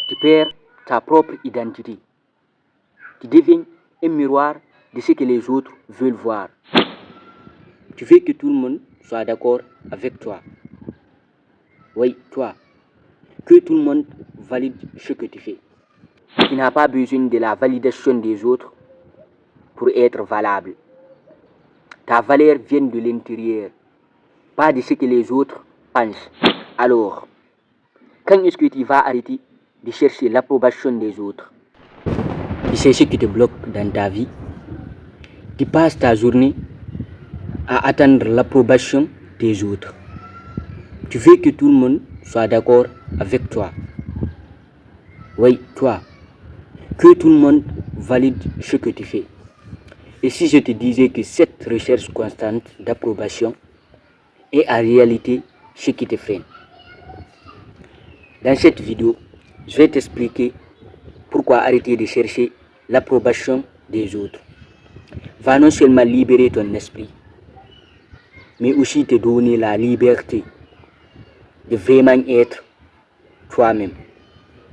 tu perds ta propre identité. Tu deviens un miroir de ce que les autres veulent voir. Tu veux que tout le monde soit d'accord avec toi. Oui, toi. Que tout le monde valide ce que tu fais. Tu n'as pas besoin de la validation des autres pour être valable. Ta valeur vient de l'intérieur, pas de ce que les autres pensent. Alors, quand est-ce que tu vas arrêter de chercher l'approbation des autres? Tu sais ce qui te bloque dans ta vie? Tu passes ta journée à attendre l'approbation des autres. Tu veux que tout le monde soit d'accord avec toi. Oui, toi. Que tout le monde valide ce que tu fais. Et si je te disais que cette recherche constante d'approbation est en réalité ce qui te freine? Dans cette vidéo, je vais t'expliquer pourquoi arrêter de chercher l'approbation des autres va non seulement libérer ton esprit, mais aussi te donner la liberté de vraiment être toi-même.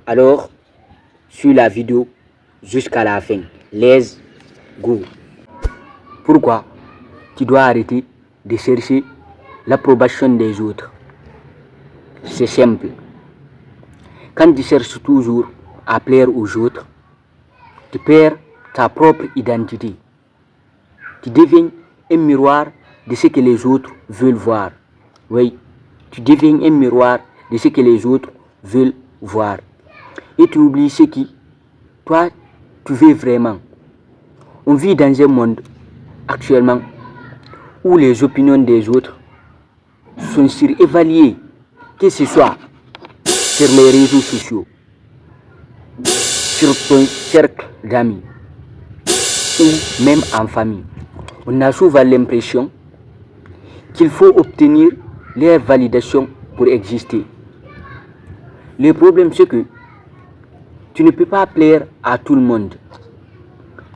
Alors, suis la vidéo jusqu'à la fin. Let's go. Pourquoi tu dois arrêter de chercher l'approbation des autres? C'est simple. Quand tu cherches toujours à plaire aux autres, tu perds ta propre identité. Tu deviens un miroir de ce que les autres veulent voir. Oui, tu deviens un miroir de ce que les autres veulent voir. Et tu oublies ce que toi, tu veux vraiment. On vit dans un monde actuellement où les opinions des autres sont surévaluées, que ce soit sur les réseaux sociaux, sur ton cercle d'amis ou même en famille. On a souvent l'impression qu'il faut obtenir leur validation pour exister. Le problème, c'est que tu ne peux pas plaire à tout le monde.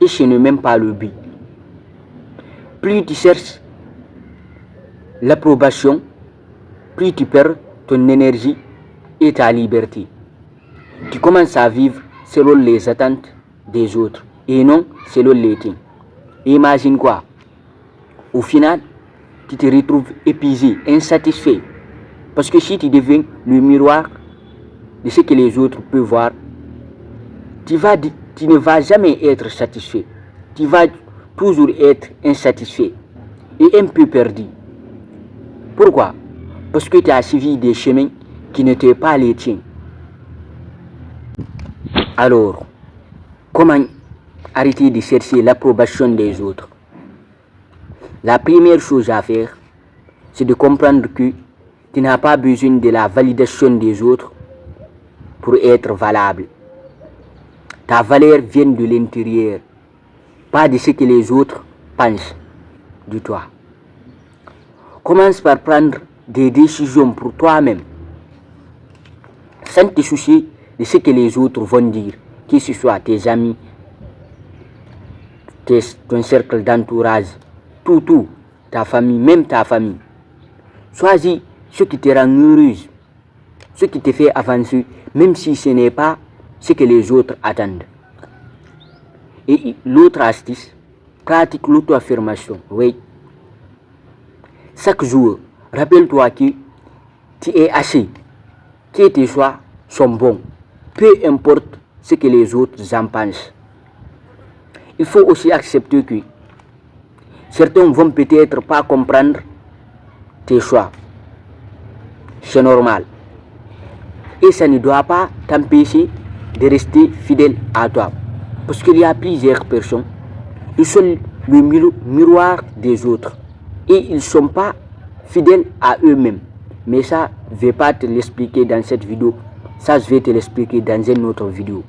Et ce n'est même pas le but. Plus tu cherches l'approbation, plus tu perds ton énergie et ta liberté. Tu commences à vivre selon les attentes des autres et non selon les tiennes. Imagine quoi? Au final, tu te retrouves épuisé, insatisfait. Parce que si tu deviens le miroir de ce que les autres peuvent voir, tu ne vas jamais être satisfait. Tu vas toujours être insatisfait et un peu perdu. Pourquoi? Parce que tu as suivi des chemins qui n'étaient pas les tiens. Alors, comment arrêter de chercher l'approbation des autres? La première chose à faire, c'est de comprendre que tu n'as pas besoin de la validation des autres pour être valable. Ta valeur vient de l'intérieur, pas de ce que les autres pensent de toi. Commence par prendre des décisions pour toi-même, sans te soucier de ce que les autres vont dire, que ce soit tes amis, ton cercle d'entourage, tout, ta famille, même ta famille. Choisis ce qui te rend heureuse, ce qui te fait avancer, même si ce n'est pas ce que les autres attendent. Et l'autre astuce, pratique l'auto-affirmation. Oui. Chaque jour, rappelle-toi que tu es assez, que tes choix sont bons, peu importe ce que les autres en pensent. Il faut aussi accepter que certains vont peut-être pas comprendre tes choix. C'est normal. Et ça ne doit pas t'empêcher de rester fidèle à toi. Parce qu'il y a plusieurs personnes, ils sont le miroir des autres. Et ils ne sont pas fidèles à eux-mêmes. Mais ça, je ne vais pas te l'expliquer dans cette vidéo. Ça, je vais te l'expliquer dans une autre vidéo.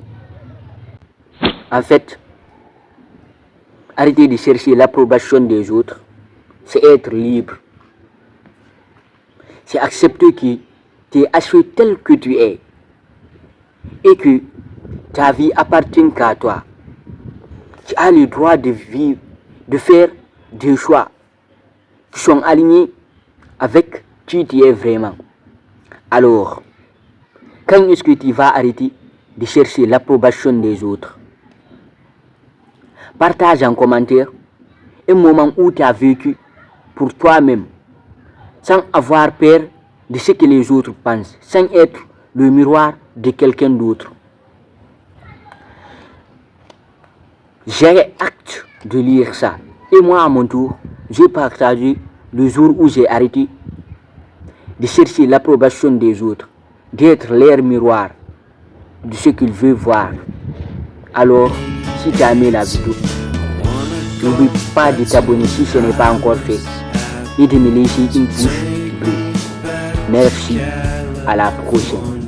En fait, arrêter de chercher l'approbation des autres, c'est être libre. C'est accepter que tu es assez tel que tu es et que ta vie appartient qu'à toi. Tu as le droit de vivre, de faire des choix qui sont alignés avec qui tu es vraiment. Alors, quand est-ce que tu vas arrêter de chercher l'approbation des autres. Partage en commentaire un moment où tu as vécu pour toi-même, sans avoir peur de ce que les autres pensent, sans être le miroir de quelqu'un d'autre. J'ai hâte de lire ça. Et moi, à mon tour, j'ai partagé le jour où j'ai arrêté de chercher l'approbation des autres, d'être leur miroir de ce qu'ils veulent voir. Alors, si tu as aimé la vidéo, n'oublie pas de t'abonner si ce n'est pas encore fait et de me laisser une pouce bleue. Merci, à la prochaine.